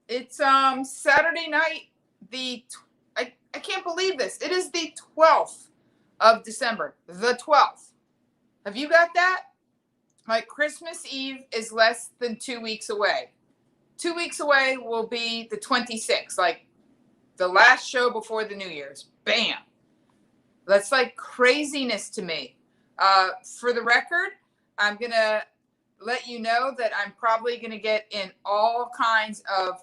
It's Saturday night. I can't believe this. It is the 12th of December. The 12th. Have you got that? Like Christmas Eve is less than 2 weeks away. 2 weeks away will be the 26th, like the last show before the New Year's. Bam. That's like craziness to me. For the record, I'm going to let you know that I'm probably going to get in all kinds of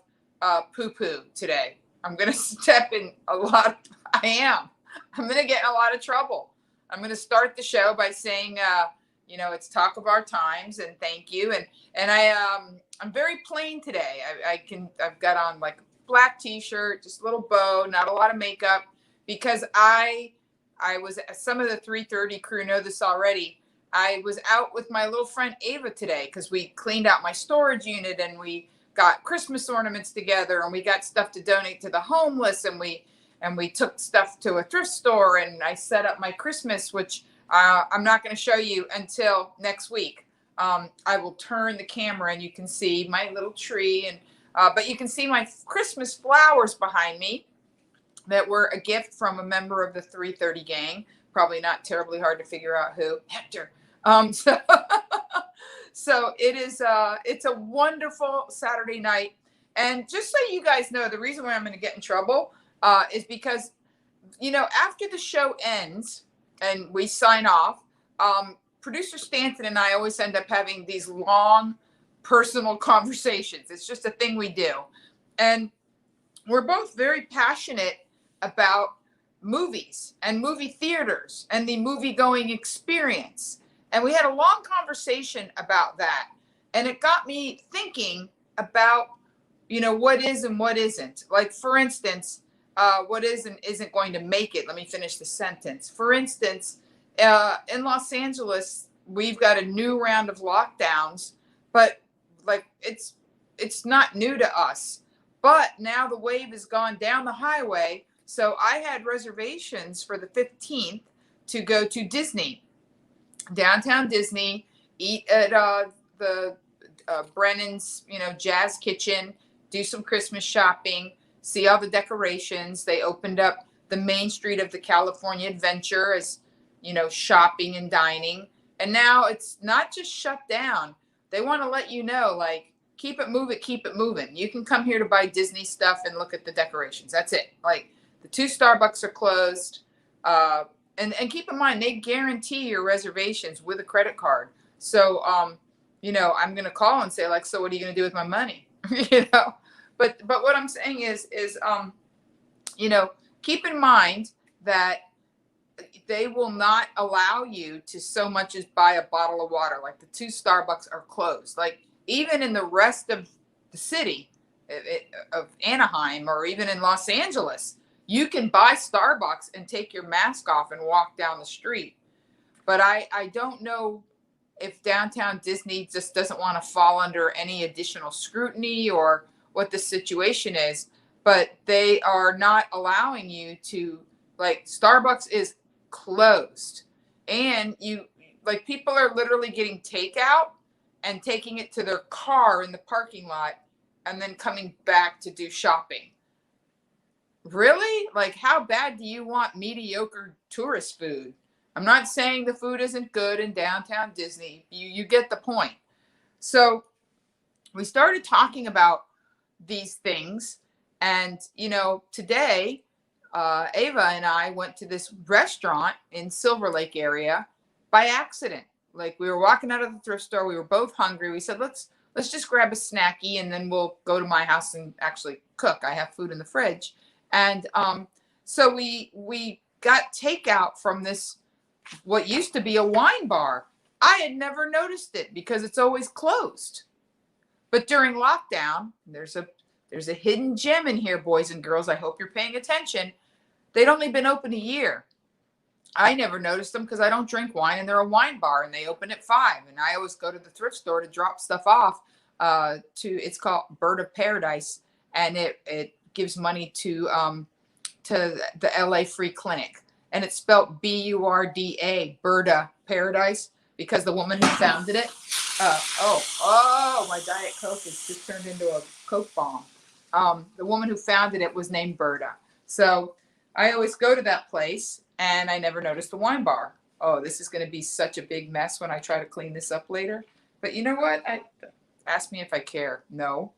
poo-poo today. I'm going to step in a lot. I'm going to get in a lot of trouble. I'm going to start the show by saying, it's talk of our times and thank you. And I'm very plain today. I've got on like a black t-shirt, just a little bow, not a lot of makeup, because I was, some of the 330 crew know this already. I was out with my little friend Ava today because we cleaned out my storage unit and we got Christmas ornaments together and we got stuff to donate to the homeless and we took stuff to a thrift store and I set up my Christmas, which I'm not going to show you until next week. I will turn the camera and you can see my little tree but you can see my Christmas flowers behind me that were a gift from a member of the 330 gang. Probably not terribly hard to figure out who. Hector. So it is, it's a wonderful Saturday night. And just so you guys know, the reason why I'm going to get in trouble is because, after the show ends and we sign off, producer Stanton and I always end up having these long personal conversations. It's just a thing we do. And we're both very passionate about movies and movie theaters and the movie going experience. And we had a long conversation about that. And it got me thinking about, what is and what isn't. Like, for instance, what is and isn't going to make it. Let me finish the sentence. For instance, in Los Angeles, we've got a new round of lockdowns, but like it's not new to us. But now the wave has gone down the highway. So I had reservations for the 15th to go to Disney, downtown Disney, eat at the Brennan's, Jazz Kitchen, do some Christmas shopping, see all the decorations. They opened up the main street of the California Adventure as, shopping and dining. And now it's not just shut down. They want to let you know, like, keep it moving. You can come here to buy Disney stuff and look at the decorations. That's it. Like, the 2 Starbucks are closed. And keep in mind, they guarantee your reservations with a credit card. So, I'm going to call and say, like, so what are you going to do with my money? But what I'm saying is, keep in mind that they will not allow you to so much as buy a bottle of water. Like, the 2 Starbucks are closed. Like, even in the rest of the city of Anaheim or even in Los Angeles, you can buy Starbucks and take your mask off and walk down the street. But I don't know if downtown Disney just doesn't want to fall under any additional scrutiny or what the situation is. But they are not allowing you to, like, Starbucks is closed. And people are literally getting takeout and taking it to their car in the parking lot and then coming back to do shopping. Really? Like, how bad do you want mediocre tourist food? I'm not saying the food isn't good in downtown Disney. You get the point. So we started talking about these things. And, today, Ava and I went to this restaurant in Silver Lake area by accident. Like, we were walking out of the thrift store. We were both hungry. We said, let's just grab a snacky and then we'll go to my house and actually cook. I have food in the fridge. And so we got takeout from this, what used to be a wine bar. I had never noticed it because it's always closed. But during lockdown, there's a hidden gem in here, boys and girls. I hope you're paying attention. They'd only been open a year. I never noticed them because I don't drink wine, and they're a wine bar, and they open at 5. And I always go to the thrift store to drop stuff off. It's called Bird of Paradise, and it gives money to the LA Free Clinic, and it's spelled BURDA, Birda Paradise, because the woman who founded it. My Diet Coke has just turned into a Coke bomb. The woman who founded it was named Berta. So I always go to that place, and I never noticed the wine bar. Oh, this is going to be such a big mess when I try to clean this up later. But you know what? Ask me if I care. No,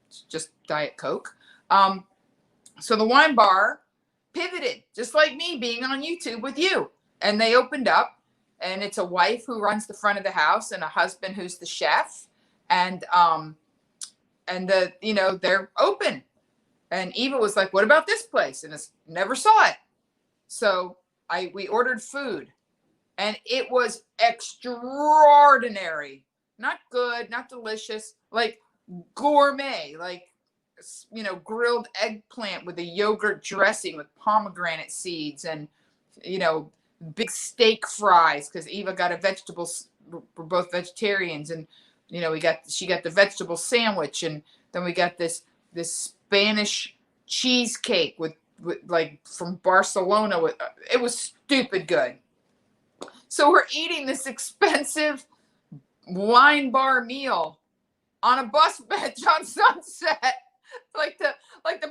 it's just Diet Coke. So the wine bar pivoted, just like me being on YouTube with you. And they opened up, and it's a wife who runs the front of the house and a husband who's the chef. And they're open. And Eva was like, "What about this place?" And never saw it. So we ordered food, and it was extraordinary. Not good, not delicious, like gourmet, like, grilled eggplant with a yogurt dressing with pomegranate seeds, and, big steak fries, because Eva got a vegetables. We're both vegetarians, and she got the vegetable sandwich, and then we got this Spanish cheesecake with like from Barcelona. It was stupid good. So we're eating this expensive wine bar meal on a bus bench on Sunset. Like the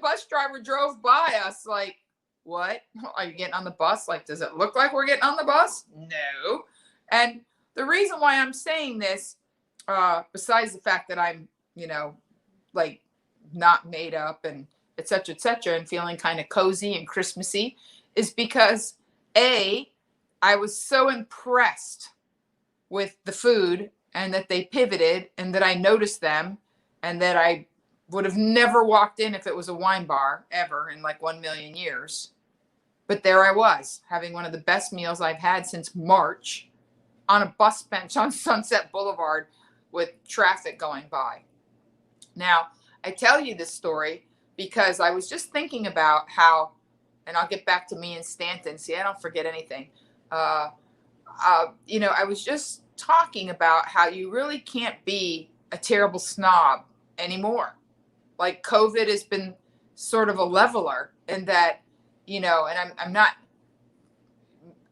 bus driver drove by us like, "What? Are you getting on the bus? Like, does it look like we're getting on the bus?" No. And the reason why I'm saying this, besides the fact that I'm, like not made up and et cetera, and feeling kind of cozy and Christmassy, is because I was so impressed with the food, and that they pivoted, and that I noticed them, and that I would have never walked in if it was a wine bar ever in like 1,000,000 years. But there I was, having one of the best meals I've had since March on a bus bench on Sunset Boulevard with traffic going by. Now, I tell you this story because I was just thinking about how, and I'll get back to me and Stanton. See, I don't forget anything. I was just talking about how you really can't be a terrible snob anymore. Like, COVID has been sort of a leveler, in that, and I'm not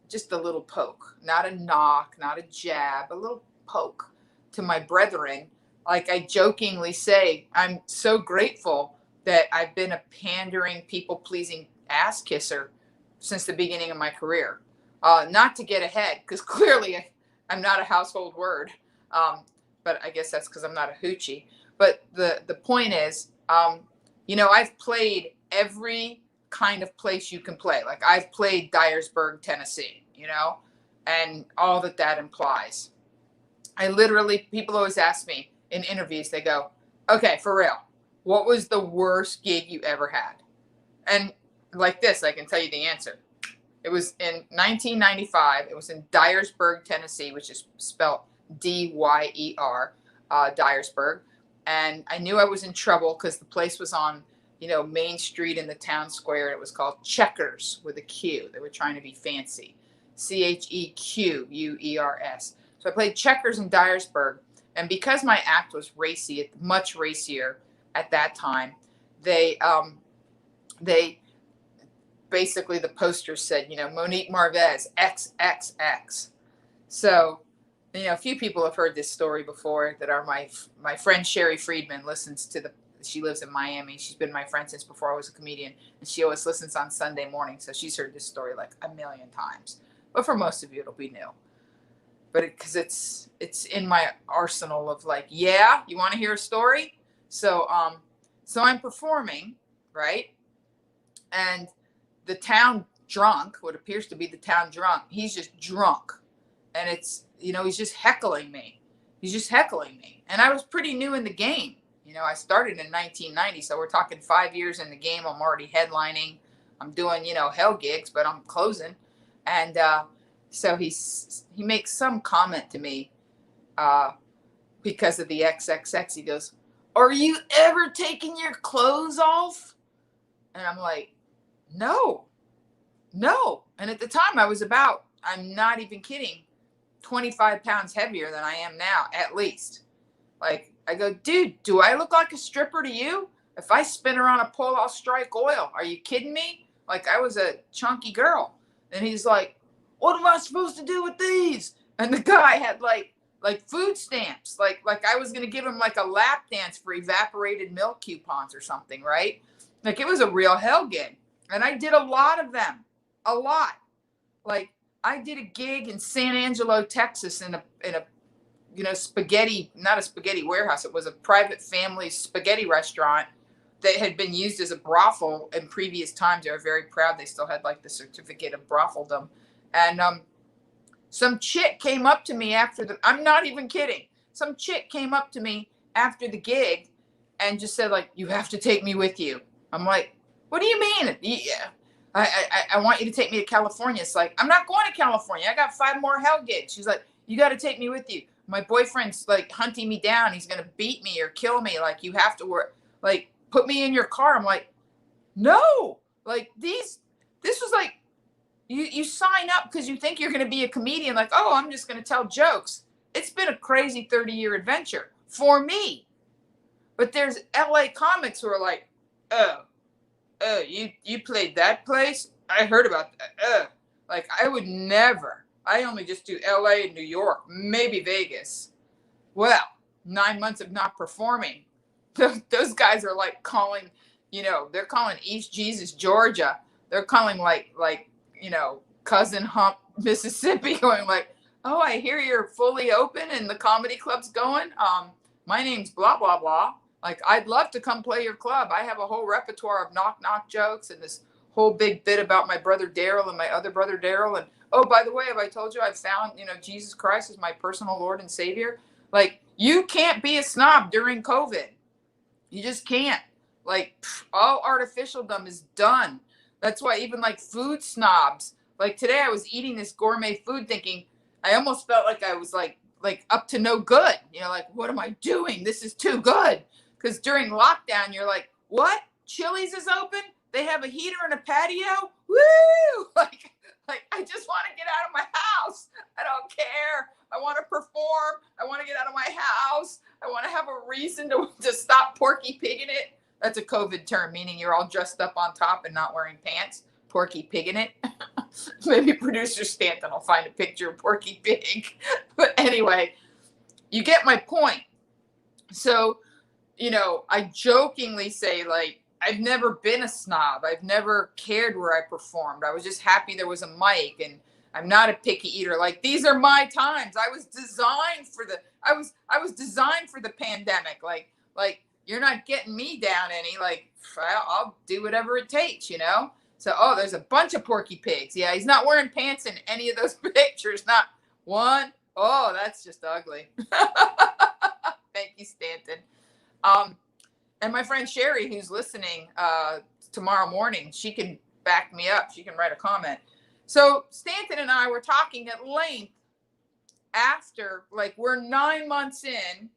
just a little poke, not a knock, not a jab, a little poke to my brethren. Like, I jokingly say, I'm so grateful that I've been a pandering, people-pleasing ass kisser since the beginning of my career. Not to get ahead, because clearly I'm not a household word, but I guess that's because I'm not a hoochie. But the point is, I've played every kind of place you can play. Like, I've played Dyersburg, Tennessee, and all that implies. People always ask me in interviews, they go, "Okay, for real, what was the worst gig you ever had?" And like this, I can tell you the answer. It was in 1995. It was in Dyersburg, Tennessee, which is spelled Dyer, Dyersburg. And I knew I was in trouble because the place was on, Main Street in the town square. It was called Checkers with a Q. They were trying to be fancy. Chequurs. So I played Checkers in Dyersburg. And because my act was racy, much racier at that time, they basically, the poster said, Monique Marvez, XXX. So, a few people have heard this story before that are my friend Sherry Friedman she lives in Miami. She's been my friend since before I was a comedian, and she always listens on Sunday morning. So she's heard this story like 1,000,000 times. But for most of you, it'll be new. But because it's in my arsenal of like, yeah, you want to hear a story? So I'm performing, right? And the town drunk, what appears to be the town drunk, he's just drunk. And it's, he's just heckling me. And I was pretty new in the game. I started in 1990, so we're talking 5 years in the game. I'm already headlining. I'm doing, hell gigs, but I'm closing. And so he makes some comment to me because of the XXX. He goes, "Are you ever taking your clothes off?" And I'm like, No. And at the time I was about, I'm not even kidding, 25 pounds heavier than I am now, at least. Like, I go, "Dude, do I look like a stripper to you? If I spin her on a pole, I'll strike oil. Are you kidding me?" Like, I was a chunky girl. And he's like, "What am I supposed to do with these?" And the guy had like like food stamps, like I was gonna give him like a lap dance for evaporated milk coupons or something, right? Like it was a real hell gig, and I did a lot of them, a lot. Like I did a gig in San Angelo, Texas, in a spaghetti, not a spaghetti warehouse. It was a private family spaghetti restaurant that had been used as a brothel in previous times. They were very proud. They still had like the certificate of brotheldom, and some chick came up to me I'm not even kidding. Some chick came up to me after the gig and just said, like, you have to take me with you. I'm like, what do you mean? Yeah. I want you to take me to California. It's like, I'm not going to California. I got 5 more hell gigs. She's like, you got to take me with you. My boyfriend's like hunting me down. He's going to beat me or kill me. Like, you have to work, like, put me in your car. I'm like, no, like this was like, you sign up because you think you're going to be a comedian. Like, oh, I'm just going to tell jokes. It's been a crazy 30-year adventure for me. But there's LA comics who are like, you played that place? I heard about that. Like, I would never. I only just do LA and New York, maybe Vegas. Well, 9 months of not performing. Those guys are like calling, they're calling East Jesus, Georgia. They're calling like, Cousin Hump, Mississippi, going like, oh, I hear you're fully open and the comedy club's going. My name's blah, blah, blah. Like, I'd love to come play your club. I have a whole repertoire of knock jokes and this whole big bit about my brother Daryl and my other brother Daryl. And, oh, by the way, have I told you I've found, Jesus Christ is my personal Lord and Savior? Like, you can't be a snob during COVID. You just can't. Like, all artificialdom is done. That's why even like food snobs, like today I was eating this gourmet food thinking, I almost felt like I was like up to no good. Like, what am I doing? This is too good. Because during lockdown, you're like, what? Chili's is open? They have a heater and a patio? Woo! Like I just want to get out of my house. I don't care. I want to perform. I want to get out of my house. I want to have a reason to stop Porky Pigging it. That's a COVID term, meaning you're all dressed up on top and not wearing pants. Porky Pigging it. Maybe producer Stanton will find a picture of Porky Pig. But anyway, you get my point. So, I jokingly say, like, I've never been a snob. I've never cared where I performed. I was just happy there was a mic, and I'm not a picky eater. Like, these are my times. I was designed for the pandemic. Like you're not getting me down any. Like, I'll do whatever it takes, So, oh, there's a bunch of Porky Pigs. Yeah, he's not wearing pants in any of those pictures. Not one. Oh, that's just ugly. Thank you, Stanton. And my friend Sherry, who's listening tomorrow morning, she can back me up. She can write a comment. So Stanton and I were talking at length after, like, we're 9 months in,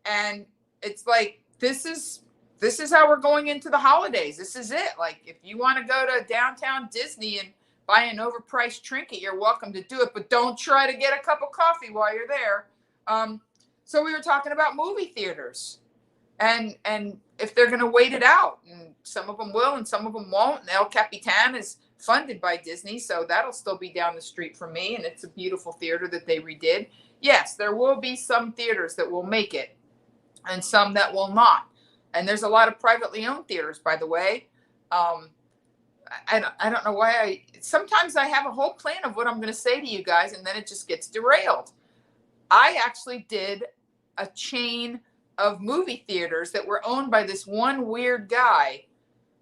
and it's like, this is how we're going into the holidays. This is it. Like, if you want to go to downtown Disney and buy an overpriced trinket, you're welcome to do it, but don't try to get a cup of coffee while you're there. So we were talking about movie theaters. And if they're going to wait it out, and some of them will and some of them won't. And El Capitan is funded by Disney, so that'll still be down the street from me, and it's a beautiful theater that they redid. Yes, there will be some theaters that will make it and some that will not. And there's a lot of privately owned theaters, by the way. I don't know why sometimes I have a whole plan of what I'm going to say to you guys, and then it just gets derailed. I actually did a chain of movie theaters that were owned by this one weird guy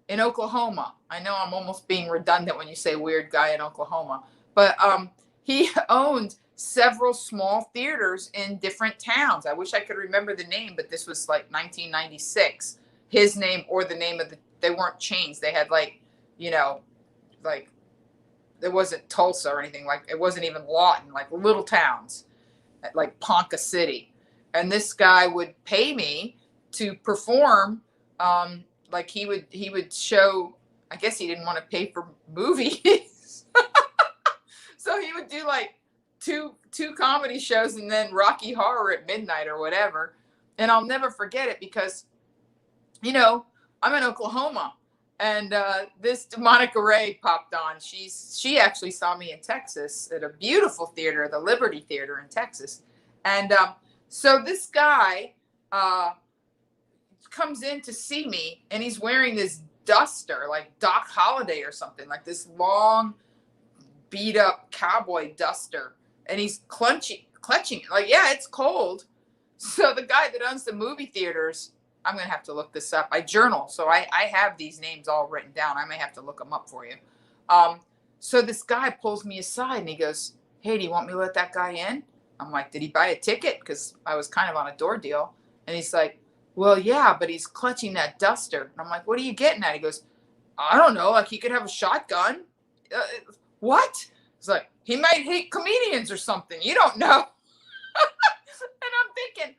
in Oklahoma. I know I'm almost being redundant when you say weird guy in Oklahoma, but he owned several small theaters in different towns. I wish I could remember the name, but this was like 1996. His name or the name of they weren't chains. They had like there wasn't Tulsa or anything, like it wasn't even Lawton, like little towns like Ponca City. And this guy would pay me to perform. Like he would show, I guess he didn't want to pay for movies. So he would do like two comedy shows and then Rocky Horror at midnight or whatever. And I'll never forget it because, I'm in Oklahoma, and this Monica Ray popped on. She actually saw me in Texas at a beautiful theater, the Liberty Theater in Texas. And so this guy comes in to see me, and he's wearing this duster, like Doc Holliday or something, like this long, beat up cowboy duster. And he's clutching it. Like, yeah, it's cold. So the guy that owns the movie theaters, I'm going to have to look this up. I journal, so I have these names all written down. I may have to look them up for you. So this guy pulls me aside and he goes, hey, do you want me to let that guy in? I'm like, did he buy a ticket? Because I was kind of on a door deal. And he's like, well, yeah, but he's clutching that duster. And I'm like, what are you getting at? He goes, I don't know. Like, he could have a shotgun. What? It's like, he might hate comedians or something. You don't know. And I'm thinking,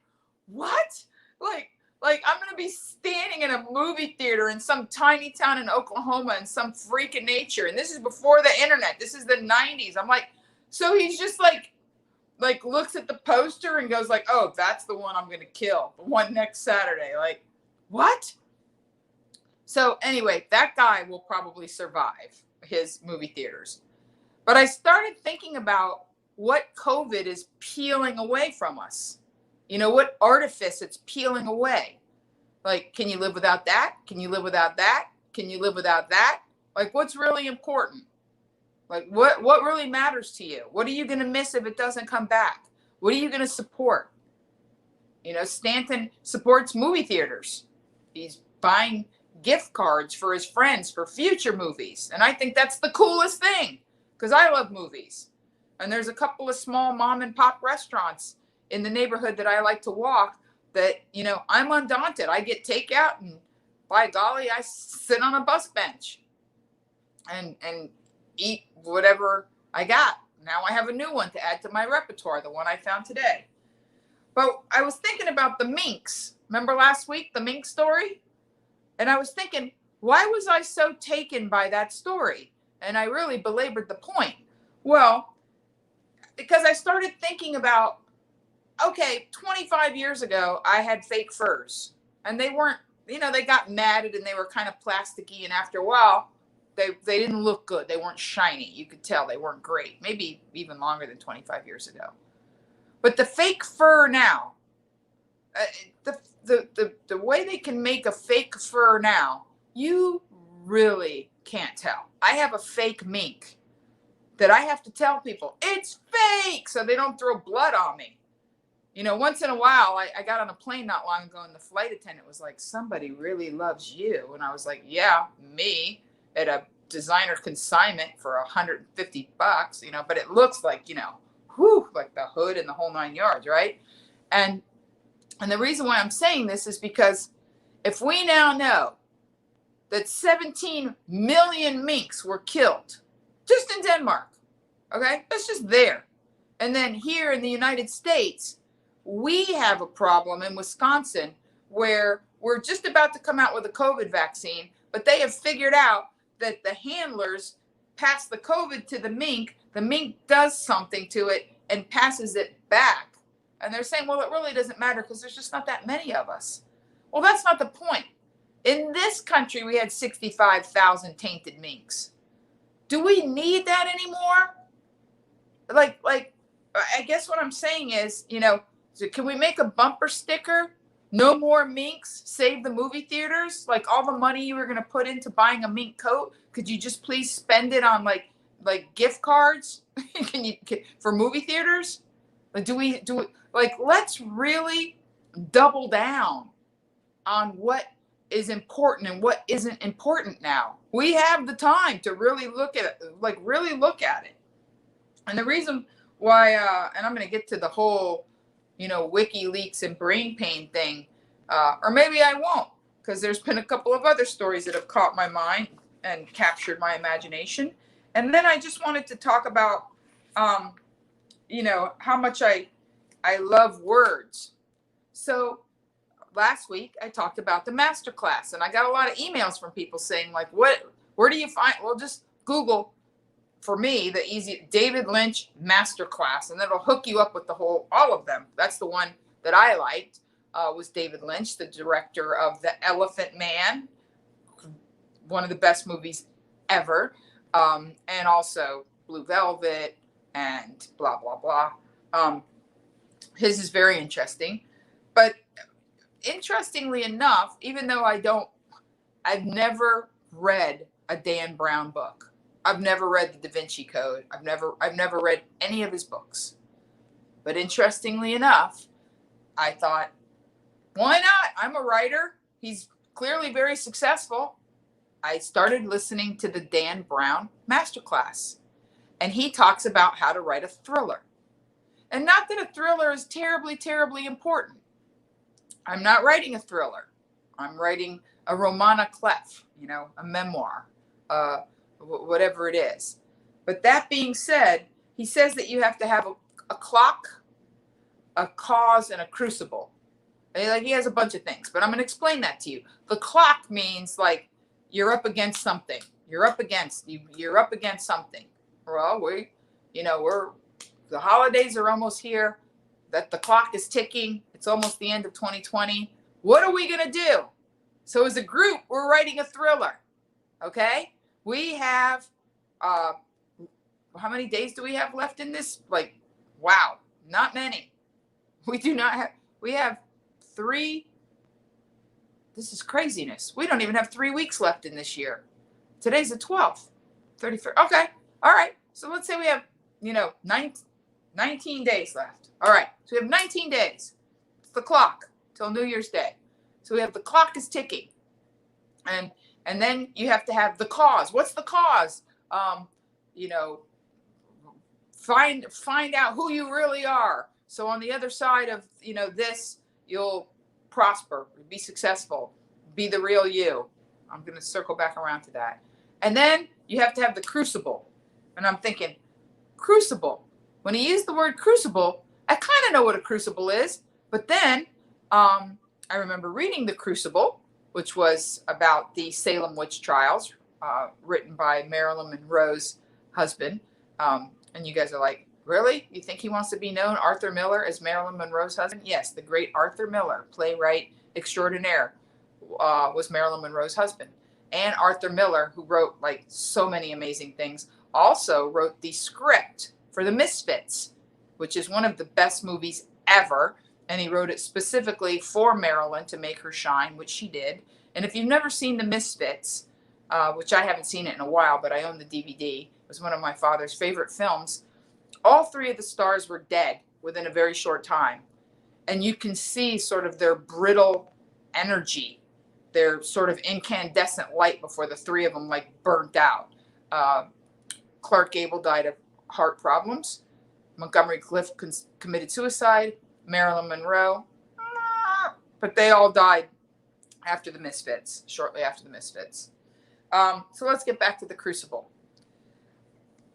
what? Like I'm going to be standing in a movie theater in some tiny town in Oklahoma in some freak of nature. And this is before the internet. This is the 90s. I'm like, so he's just like looks at the poster and goes like, oh, that's the one I'm going to kill. The one next Saturday. Like, what? So anyway, that guy will probably survive his movie theaters. But I started thinking about what COVID is peeling away from us. You know, what artifice it's peeling away. Like, can you live without that? Can you live without that? Can you live without that? Like, what's really important? Like, what really matters to you? What are you going to miss if it doesn't come back? What are you going to support? You know, Stanton supports movie theaters. He's buying gift cards for his friends for future movies. And I think that's the coolest thing because I love movies. And there's a couple of small mom and pop restaurants in the neighborhood that I like to walk that, you know, I'm undaunted. I get takeout and by golly, I sit on a bus bench and eat whatever I got. Now I have a new one to add to my repertoire, the one I found today. But I was thinking about the Minks. Remember last week, the Minks story? And I was thinking, why was I so taken by that story? And I really belabored the point. Well, because I started thinking about, okay, 25 years ago, I had fake furs. And they weren't, you know, they got matted and they were kind of plasticky. And after a while, they didn't look good. They weren't shiny. You could tell they weren't great. Maybe even longer than 25 years ago. But the fake fur now, the way they can make a fake fur now, you really can't tell. I have a fake mink that I have to tell people, it's fake, so they don't throw blood on me. You know, once in a while, I got on a plane not long ago, and the flight attendant was like, somebody really loves you. And I was like, yeah, me, at a designer consignment for $150, you know, but it looks like, you know, whew, like the hood and the whole 9 yards, right? And the reason why I'm saying this is because if we now know that 17 million minks were killed just in Denmark, okay, that's just there. And then here in the United States, we have a problem in Wisconsin where we're just about to come out with a COVID vaccine, but they have figured out that the handlers pass the COVID to the mink does something to it and passes it back. And they're saying, well, it really doesn't matter because there's just not that many of us. Well, that's not the point. In this country, we had 65,000 tainted minks. Do we need that anymore? Like, I guess what I'm saying is, you know, so can we make a bumper sticker? No more minks, save the movie theaters. Like all the money you were going to put into buying a mink coat, could you just please spend it on like gift cards? For movie theaters? Like, do we like, let's really double down on what is important and what isn't important now. We have the time to really look at it, And the reason why, and I'm going to get to the whole, you know, WikiLeaks and brain pain thing, or maybe I won't, because there's been a couple of other stories that have caught my mind and captured my imagination. And then I just wanted to talk about, you know, how much I love words. So last week I talked about the masterclass, and I got a lot of emails from people saying like, where do you find, well, just Google for me, the easy David Lynch masterclass, and it'll hook you up with all of them. That's the one that I liked, was David Lynch, the director of The Elephant Man, one of the best movies ever. And also Blue Velvet and blah, blah, blah. His is very interesting. But interestingly enough, even though I've never read a Dan Brown book. I've never read the Da Vinci Code. I've never read any of his books. But interestingly enough, I thought, why not? I'm a writer. He's clearly very successful. I started listening to the Dan Brown masterclass, and he talks about how to write a thriller. And not that a thriller is terribly, terribly important. I'm not writing a thriller. I'm writing a roman à clef, a memoir, whatever it is. But that being said, he says that you have to have a clock, a cause, and a crucible. Like, he has a bunch of things, but I'm going to explain that to you. The clock means like you're up against something. You're up against something. Well, the holidays are almost here. That the clock is ticking. It's almost the end of 2020. What are we going to do? So as a group, we're writing a thriller. Okay? We have, how many days do we have left in this? Like, wow, not many. We have 3. This is craziness. We don't even have 3 weeks left in this year. Today's the 12th, 31st. Okay. All right. So let's say we have, 19 days left. All right. So we have 19 days. It's the clock till New Year's Day. So we have the clock is ticking. And then you have to have the cause. What's the cause? Find out who you really are. So on the other side of, this, you'll prosper, be successful, be the real you. I'm going to circle back around to that. And then you have to have the crucible. And I'm thinking, crucible. When he used the word crucible, I kind of know what a crucible is. But then I remember reading The Crucible, which was about the Salem witch trials, written by Marilyn Monroe's husband. And you guys are like, really? You think he wants to be known, Arthur Miller, as Marilyn Monroe's husband? Yes, the great Arthur Miller, playwright extraordinaire, was Marilyn Monroe's husband. And Arthur Miller, who wrote like so many amazing things, also wrote the script for The Misfits, which is one of the best movies ever. And he wrote it specifically for Marilyn to make her shine, which she did. And if you've never seen The Misfits, which I haven't seen it in a while, but I own the DVD, it was one of my father's favorite films. All 3 of the stars were dead within a very short time. And you can see sort of their brittle energy, their sort of incandescent light before the 3 of them like burnt out. Clark Gable died of heart problems. Montgomery Clift committed suicide. Marilyn Monroe. But they all died after The Misfits, shortly after The Misfits. So let's get back to the crucible.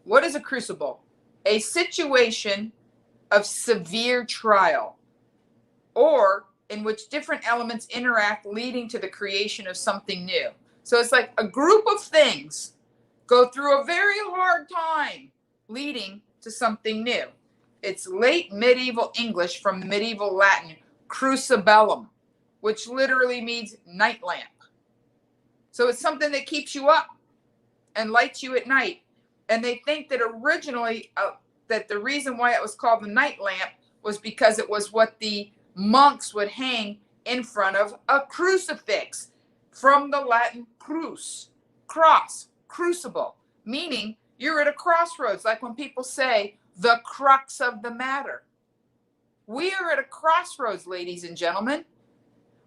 What is a crucible? A situation of severe trial, or in which different elements interact, leading to the creation of something new. So it's like a group of things go through a very hard time, leading to something new. It's late medieval English from medieval Latin, crucibellum, which literally means night lamp. So it's something that keeps you up and lights you at night. And they think that originally that the reason why it was called the night lamp was because it was what the monks would hang in front of a crucifix, from the Latin crus, cross, crucible, meaning you're at a crossroads, like when people say the crux of the matter. We are at a crossroads, ladies and gentlemen,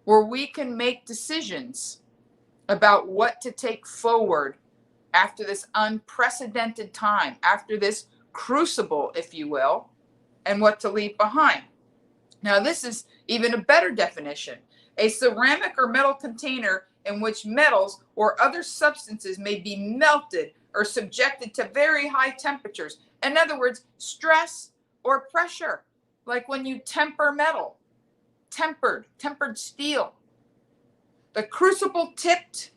where we can make decisions about what to take forward after this unprecedented time, after this crucible, if you will, and what to leave behind. Now, this is even a better definition. A ceramic or metal container in which metals or other substances may be melted or subjected to very high temperatures. In other words, stress or pressure, like when you temper metal, tempered steel. The crucible tipped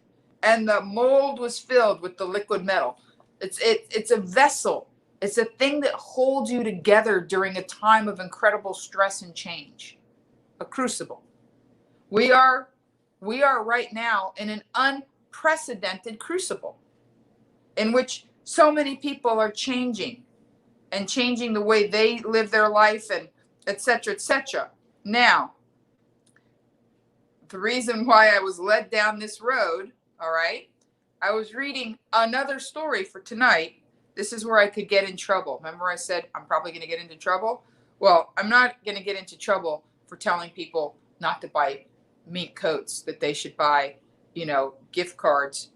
and the mold was filled with the liquid metal. It's a vessel. It's a thing that holds you together during a time of incredible stress and change. A crucible. We are right now in an unprecedented crucible in which so many people are changing the way they live their life and etc., etc. Now, the reason why I was led down this road, all right, I was reading another story for tonight. This is where I could get in trouble. Remember I said I'm probably going to get into trouble? Well, I'm not going to get into trouble for telling people not to buy mink coats, that they should buy, gift cards.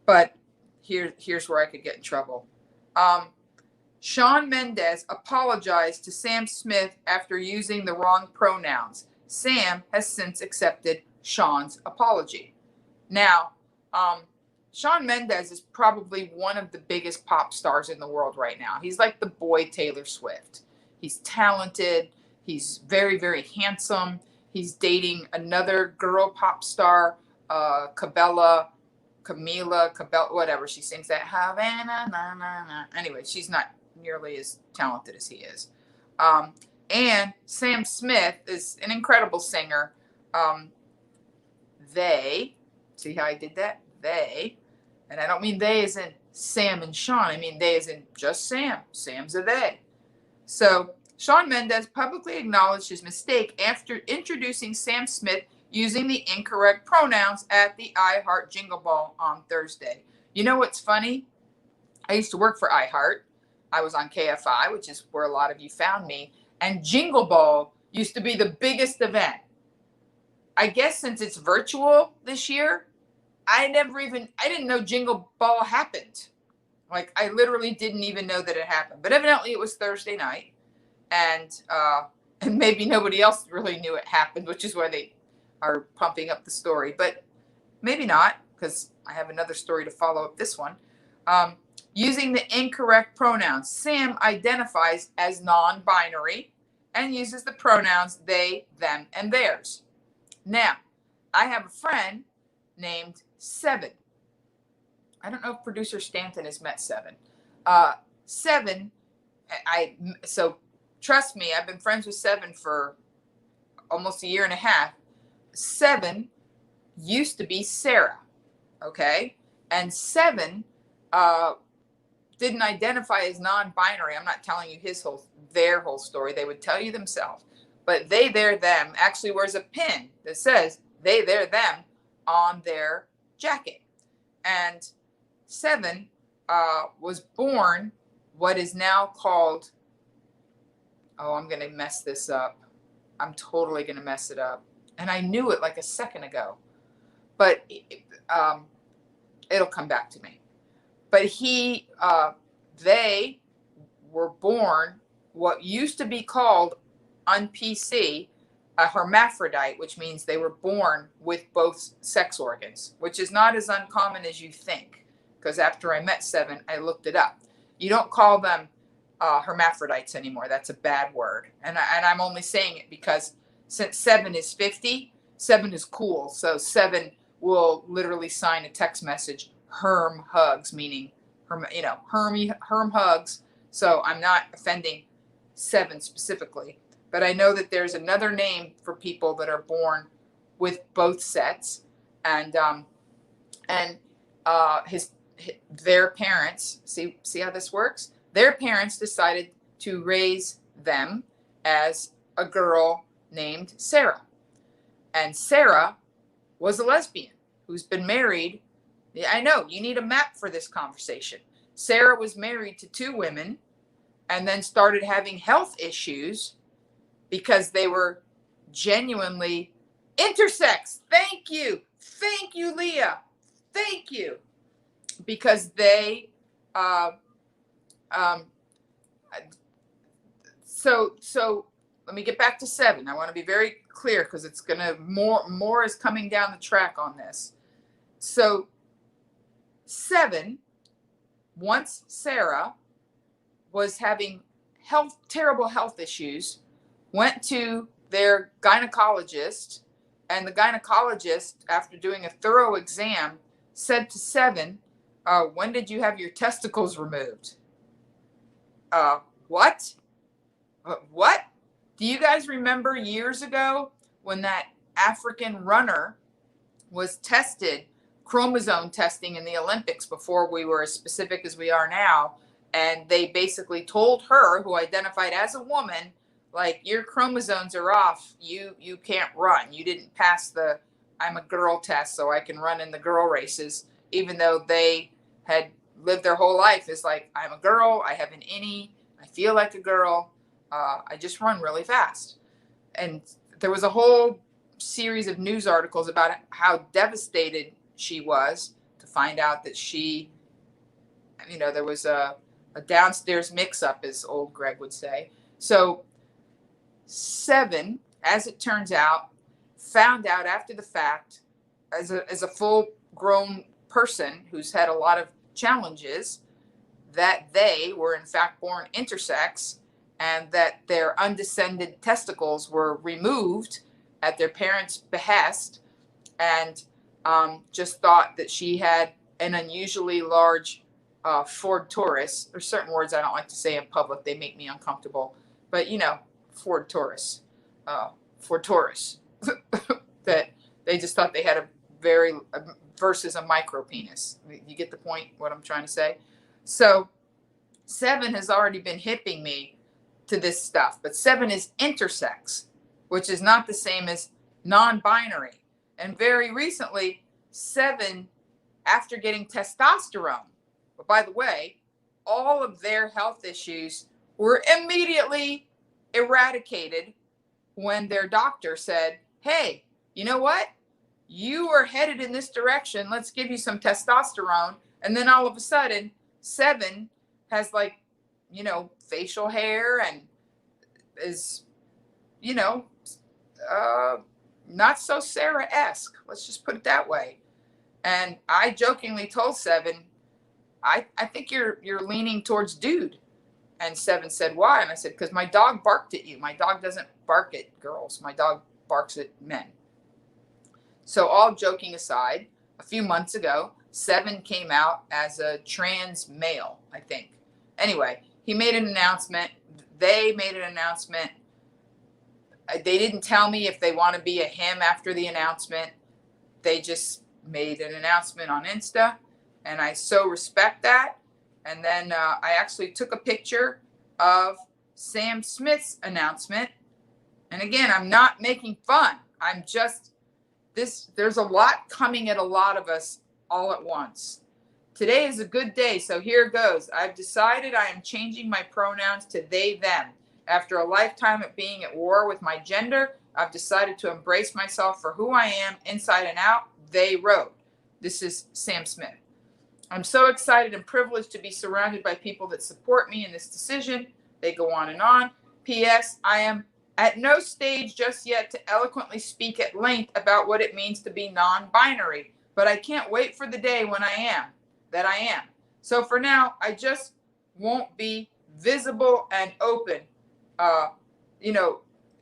But here's where I could get in trouble. Shawn Mendes apologized to Sam Smith after using the wrong pronouns. Sam has since accepted Shawn's apology. Now, Shawn Mendes is probably one of the biggest pop stars in the world right now. He's like the boy Taylor Swift. He's talented. He's very, very handsome. He's dating another girl pop star, Camila, whatever. She sings that Havana, na, na, na. Anyway, she's not nearly as talented as he is. And Sam Smith is an incredible singer. See how I did that? And I don't mean they as in Sam and Shawn. I mean they as in just Sam. Sam's a they. So Shawn Mendes publicly acknowledged his mistake after introducing Sam Smith using the incorrect pronouns at the iHeart Jingle Ball on Thursday. You know what's funny? I used to work for iHeart. I was on KFI, which is where a lot of you found me. And Jingle Ball used to be the biggest event. I guess since it's virtual this year, I didn't know Jingle Ball happened. Like, I literally didn't even know that it happened. But evidently it was Thursday night. And maybe nobody else really knew it happened, which is why they are pumping up the story. But maybe not, because I have another story to follow up this one. Using the incorrect pronouns. Sam identifies as non-binary and uses the pronouns they, them, and theirs. Now, I have a friend named Seven. I don't know if producer Stanton has met Seven. Seven, so trust me, I've been friends with Seven for almost a year and a half. Seven used to be Sarah, okay? And Seven didn't identify as non-binary. I'm not telling you their whole story. They would tell you themselves. But they, their, them actually wears a pin that says they, their, them on their jacket. And Seven was born what is now called, I'm going to mess this up. I'm totally going to mess it up. And I knew it like a second ago. But it'll come back to me. But they were born what used to be called on PC a hermaphrodite, which means they were born with both sex organs, which is not as uncommon as you think. Because after I met Seven, I looked it up. You don't call them hermaphrodites anymore. That's a bad word. And I'm only saying it because since Seven is 50, Seven is cool. So Seven will literally sign a text message, Herm hugs, meaning Herm hugs. So I'm not offending Seven specifically, but I know that there's another name for people that are born with both sets, and their parents, see how this works? Their parents decided to raise them as a girl named Sarah. And Sarah was a lesbian who's been married. I know, you need a map for this conversation. Sarah was married to 2 women and then started having health issues because they were genuinely intersex. Thank you, Leah. Thank you. Because they, so let me get back to Seven. I want to be very clear because it's gonna more is coming down the track on this. So Seven, once Sarah was having terrible health issues, went to their gynecologist, and the gynecologist, after doing a thorough exam, said to Seven, when did you have your testicles removed? What? What? Do you guys remember years ago when that African runner was tested, chromosome testing in the Olympics before we were as specific as we are now, and they basically told her, who identified as a woman, like your chromosomes are off. You can't run. You didn't pass the I'm a girl test, so I can run in the girl races, even though they had lived their whole life as like, I'm a girl, I have an innie, I feel like a girl, I just run really fast. And there was a whole series of news articles about how devastated she was to find out that she, there was a downstairs mix-up, as old Greg would say. So 7, as it turns out, found out after the fact, as a full-grown person who's had a lot of challenges, that they were in fact born intersex, and that their undescended testicles were removed at their parents' behest, and just thought that she had an unusually large Ford Taurus. There's certain words I don't like to say in public. They make me uncomfortable. But, Ford Taurus. That they just thought they had a versus a micro penis. You get the point, what I'm trying to say? So 7 has already been hipping me to this stuff. But 7 is intersex, which is not the same as non-binary. And very recently, 7, after getting testosterone, but by the way, all of their health issues were immediately eradicated when their doctor said, hey, you know what? You are headed in this direction. Let's give you some testosterone. And then all of a sudden, 7 has facial hair and is, not so Sarah-esque. Let's just put it that way. And I jokingly told 7, I think you're leaning towards dude. And 7 said, why? And I said, because my dog barked at you. My dog doesn't bark at girls. My dog barks at men. So all joking aside, a few months ago, 7 came out as a trans male, I think. Anyway, he made an announcement. They made an announcement. They didn't tell me if they want to be a him after the announcement. They just made an announcement on Insta, and I so respect that. And then I actually took a picture of Sam Smith's announcement. And again, I'm not making fun. I'm just, there's a lot coming at a lot of us all at once. Today is a good day, so here goes. I've decided I am changing my pronouns to they, them. After a lifetime of being at war with my gender, I've decided to embrace myself for who I am, inside and out. They wrote. This is Sam Smith. I'm so excited and privileged to be surrounded by people that support me in this decision. They go on and on. P.S. I am at no stage just yet to eloquently speak at length about what it means to be non-binary, but I can't wait for the day when I am. So for now, I just won't be visible and open.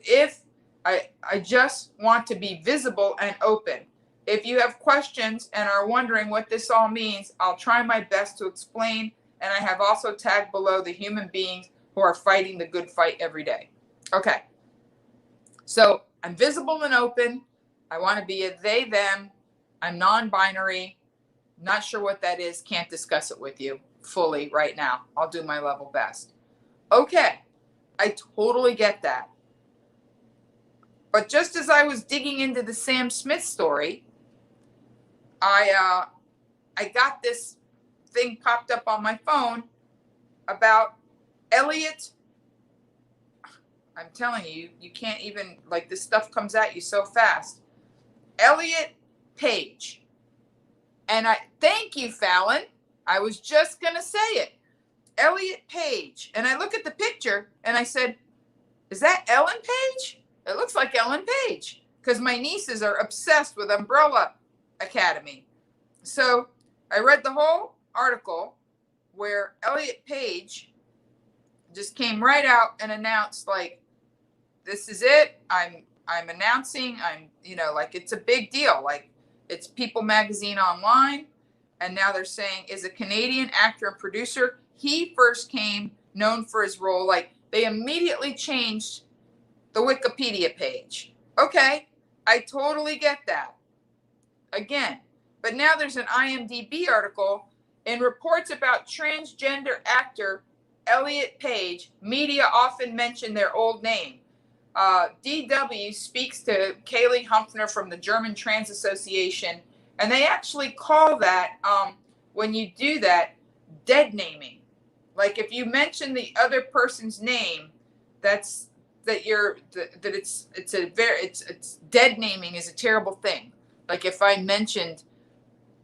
If I just want to be visible and open. If you have questions and are wondering what this all means, I'll try my best to explain. And I have also tagged below the human beings who are fighting the good fight every day. Okay. So I'm visible and open. I want to be a they, them. I'm non-binary. Not sure what that is. Can't discuss it with you fully right now. I'll do my level best. Okay. I totally get that. But just as I was digging into the Sam Smith story, I got this thing popped up on my phone about Elliot. I'm telling you, you can't even, this stuff comes at you so fast. Elliot Page. And I thank you, Fallon. I was just going to say it. Elliot Page. And I look at the picture and I said, is that Ellen Page? It looks like Ellen Page. Because my nieces are obsessed with Umbrella Academy. So I read the whole article where Elliot Page just came right out and announced, this is it. I'm announcing, it's a big deal. It's People Magazine Online. And now they're saying is a Canadian actor and producer. He first came known for his role. They immediately changed the Wikipedia page. Okay. I totally get that. Again, but now there's an IMDb article in reports about transgender actor Elliot Page. Media often mention their old name. DW speaks to Kaylee Humpner from the German Trans Association, and they actually call that, when you do that, dead naming. Like if you mention the other person's name, it's dead naming is a terrible thing. Like if I mentioned,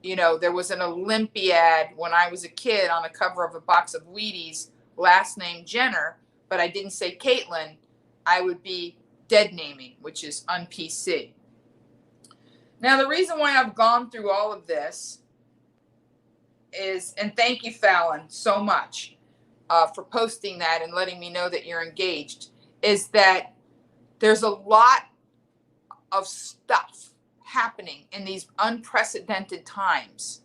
there was an Olympiad when I was a kid on the cover of a box of Wheaties, last name Jenner, but I didn't say Caitlin, I would be dead naming, which is un-PC. Now, the reason why I've gone through all of this is, and thank you, Fallon, so much for posting that and letting me know that you're engaged, is that there's a lot of stuff happening in these unprecedented times.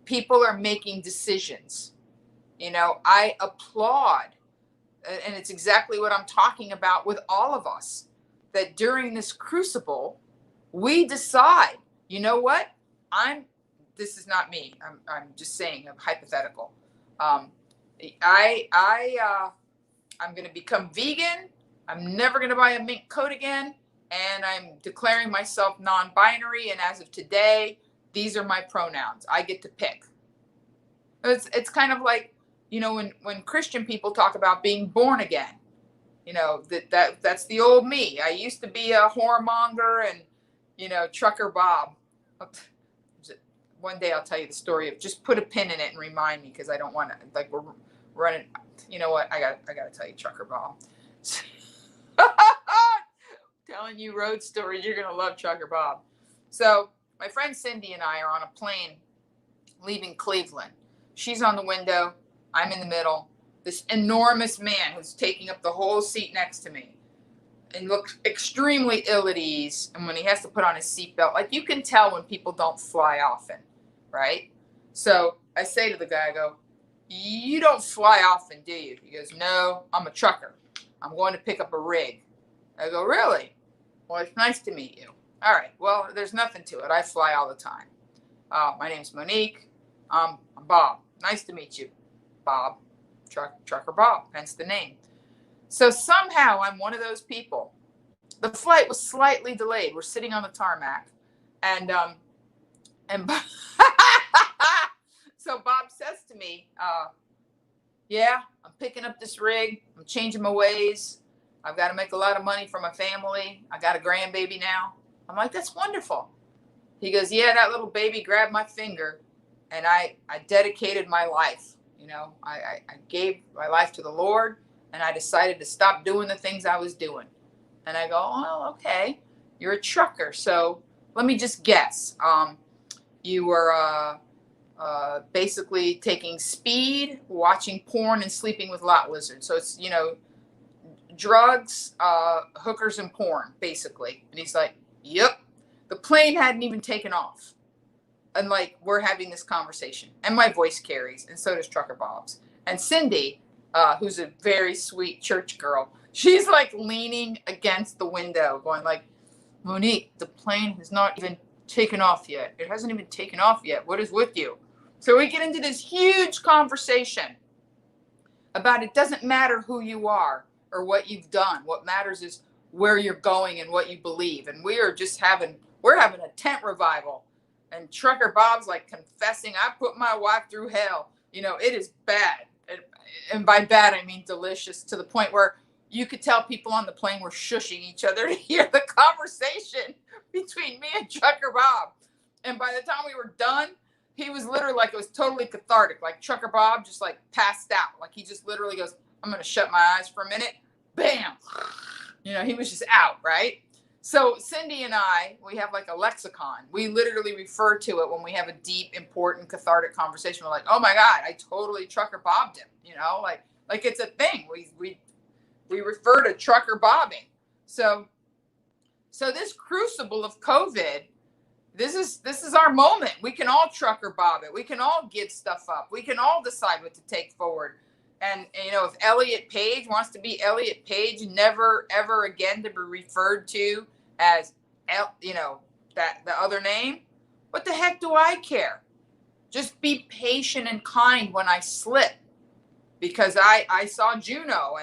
People are making decisions. I applaud, and it's exactly what I'm talking about with all of us, that during this crucible, we decide, you know what? This is not me. I'm just saying, I'm hypothetical. I'm going to become vegan. I'm never going to buy a mink coat again. And I'm declaring myself non-binary. And as of today, these are my pronouns. I get to pick. It's kind of like, when Christian people talk about being born again, that's the old me. I used to be a whoremonger and, trucker Bob. One day I'll tell you the story of, just put a pin in it and remind me, because I don't want to, like, we're running. You know what? I got to tell you trucker Bob. Telling you road stories, you're going to love trucker Bob. So my friend Cindy and I are on a plane leaving Cleveland. She's on the window. I'm in the middle. This enormous man who's taking up the whole seat next to me and looks extremely ill at ease. And when he has to put on his seatbelt, like, you can tell when people don't fly often, right? So I say to the guy, I go, "You don't fly often, do you?" He goes, "No, I'm a trucker. I'm going to pick up a rig." I go, "Really? Well, it's nice to meet you." "All right. Well, there's nothing to it. I fly all the time. My name's Monique. I'm Bob. Nice to meet you, Bob." Trucker Bob, hence the name. So somehow I'm one of those people. The flight was slightly delayed. We're sitting on the tarmac, and so Bob says to me, "Yeah, I'm picking up this rig. I'm changing my ways. I've got to make a lot of money for my family. I got a grandbaby now." I'm like, "That's wonderful." He goes, "Yeah, that little baby grabbed my finger, and I dedicated my life. I gave my life to the Lord, and I decided to stop doing the things I was doing." And I go, "Oh, okay. You're a trucker. So let me just guess. You were basically taking speed, watching porn, and sleeping with lot lizards. So it's, drugs, hookers, and porn, basically." And he's like, "Yep." The plane hadn't even taken off. And like, we're having this conversation, and my voice carries, and so does Trucker Bob's. And Cindy, who's a very sweet church girl, she's like leaning against the window going like, "Monique, the plane has not even taken off yet. It hasn't even taken off yet. What is with you?" So we get into this huge conversation about, it doesn't matter who you are or what you've done. What matters is where you're going and what you believe. And we're having a tent revival. And Trucker Bob's like confessing, "I put my wife through hell. It is bad." And by bad, I mean delicious, to the point where you could tell people on the plane were shushing each other to hear the conversation between me and Trucker Bob. And by the time we were done, he was literally like, it was totally cathartic. Like Trucker Bob just like passed out. Like he just literally goes, "I'm going to shut my eyes for a minute." Bam. He was just out, right? So Cindy and I, we have like a lexicon. We literally refer to it when we have a deep, important, cathartic conversation. We're like, "Oh my God, I totally Trucker Bobbed him." Like it's a thing. We refer to trucker bobbing. So this crucible of COVID, this is our moment. We can all trucker bob it. We can all give stuff up. We can all decide what to take forward. And if Elliot Page wants to be Elliot Page, never ever again to be referred to as that the other name, what the heck do I care? Just be patient and kind when I slip, because I saw Juno,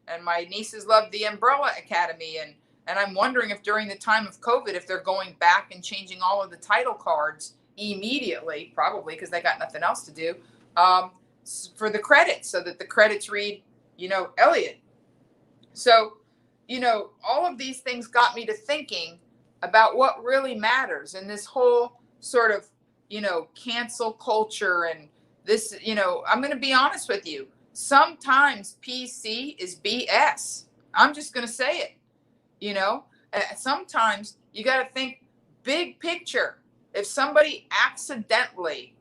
and my nieces love the Umbrella Academy, and I'm wondering if during the time of COVID, if they're going back and changing all of the title cards immediately, probably because they got nothing else to do, for the credits, so that the credits read, Elliot. So, all of these things got me to thinking about what really matters in this whole sort of, cancel culture. And this, I'm going to be honest with you. Sometimes PC is BS. I'm just going to say it. Sometimes you got to think big picture. If somebody accidentally,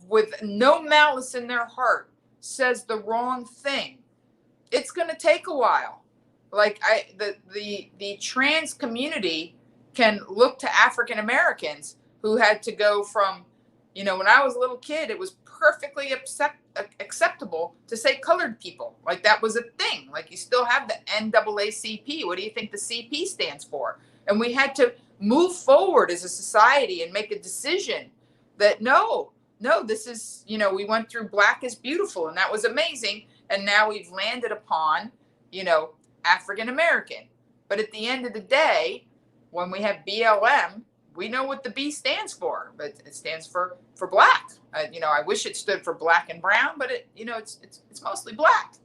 with no malice in their heart, says the wrong thing, it's going to take a while. Like the trans community can look to African Americans who had to go from, when I was a little kid, it was perfectly acceptable to say colored people. Like that was a thing. Like you still have the NAACP. What do you think the CP stands for? And we had to move forward as a society and make a decision that no, this is, we went through Black is Beautiful, and that was amazing. And now we've landed upon, African American. But at the end of the day, when we have BLM, we know what the B stands for, but it stands for Black. I wish it stood for Black and Brown, but it's mostly Black.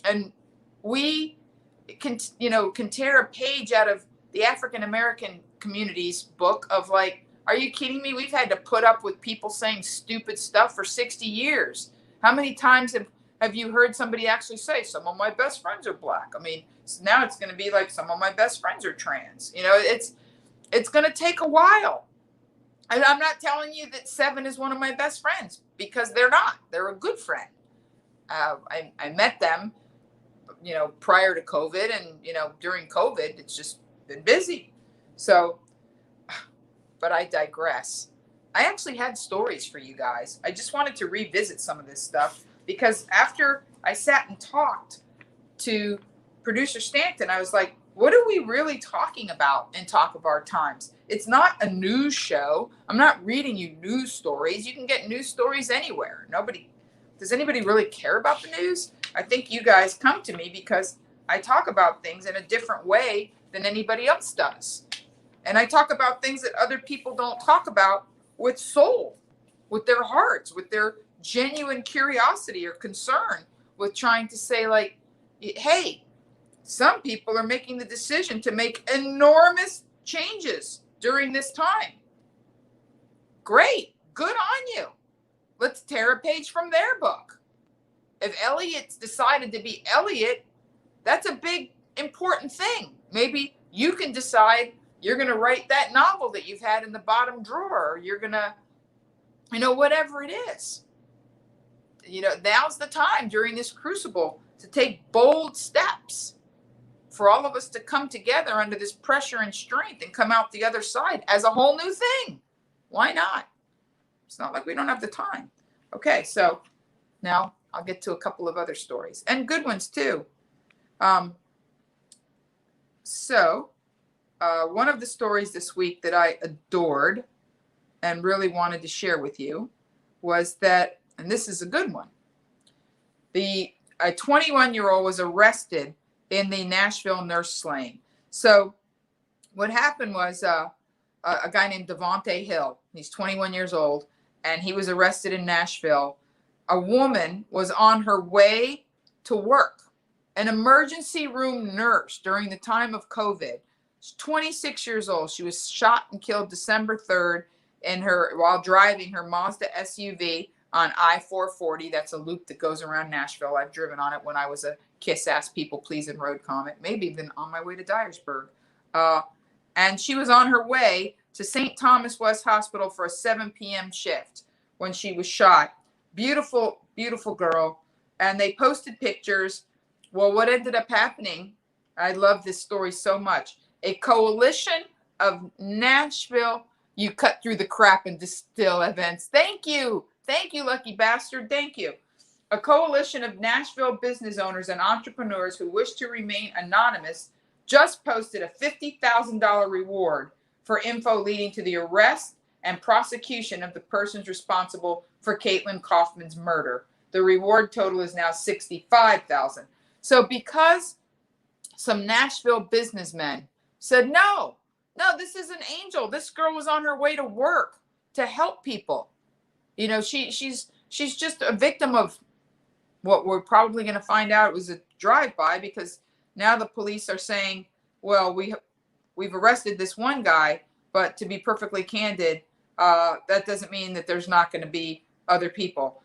And we can tear a page out of the African American community's book of like, are you kidding me? We've had to put up with people saying stupid stuff for 60 years. How many times have you heard somebody actually say, some of my best friends are Black? I mean, so now it's going to be like, some of my best friends are trans. It's going to take a while. And I'm not telling you that Seven is one of my best friends, because they're not. They're a good friend. I met them, prior to COVID, and, during COVID, it's just been busy. So, but I digress. I actually had stories for you guys. I just wanted to revisit some of this stuff, because after I sat and talked to producer Stanton, I was like, what are we really talking about in Talk of Our Times? It's not a news show. I'm not reading you news stories. You can get news stories anywhere. Does anybody really care about the news? I think you guys come to me because I talk about things in a different way than anybody else does. And I talk about things that other people don't talk about with soul, with their hearts, with their genuine curiosity or concern, with trying to say like, hey, some people are making the decision to make enormous changes during this time. Great. Good on you. Let's tear a page from their book. If Elliot's decided to be Elliot, that's a big, important thing. Maybe you can decide you're going to write that novel that you've had in the bottom drawer, or you're going to, whatever it is. Now's the time during this crucible to take bold steps, for all of us to come together under this pressure and strength and come out the other side as a whole new thing. Why not? It's not like we don't have the time. Okay, so now I'll get to a couple of other stories, and good ones too. One of the stories this week that I adored and really wanted to share with you was that, and this is a good one, a 21-year-old was arrested in the Nashville nurse slaying. So what happened was a guy named Devonte Hill, he's 21 years old, and he was arrested in Nashville. A woman was on her way to work, an emergency room nurse during the time of COVID. She's 26 years old. She was shot and killed December 3rd while driving her Mazda SUV on I-440. That's a loop that goes around Nashville. I've driven on it when I was a kiss-ass people-pleasing road comic, maybe even on my way to Dyersburg. And she was on her way to St. Thomas West Hospital for a 7 p.m. shift when she was shot. Beautiful, beautiful girl. And they posted pictures. Well, what ended up happening, I love this story so much. A coalition of Nashville, you cut through the crap and distill events. Thank you. Thank you, lucky bastard. Thank you. A coalition of Nashville business owners and entrepreneurs who wish to remain anonymous just posted a $50,000 reward for info leading to the arrest and prosecution of the persons responsible for Caitlin Kaufman's murder. The reward total is now $65,000. So because some Nashville businessmen said, no, this is an angel. This girl was on her way to work to help people. You know, she's just a victim of what we're probably going to find out was a drive-by, because now the police are saying, well, we've arrested this one guy, but to be perfectly candid, that doesn't mean that there's not going to be other people.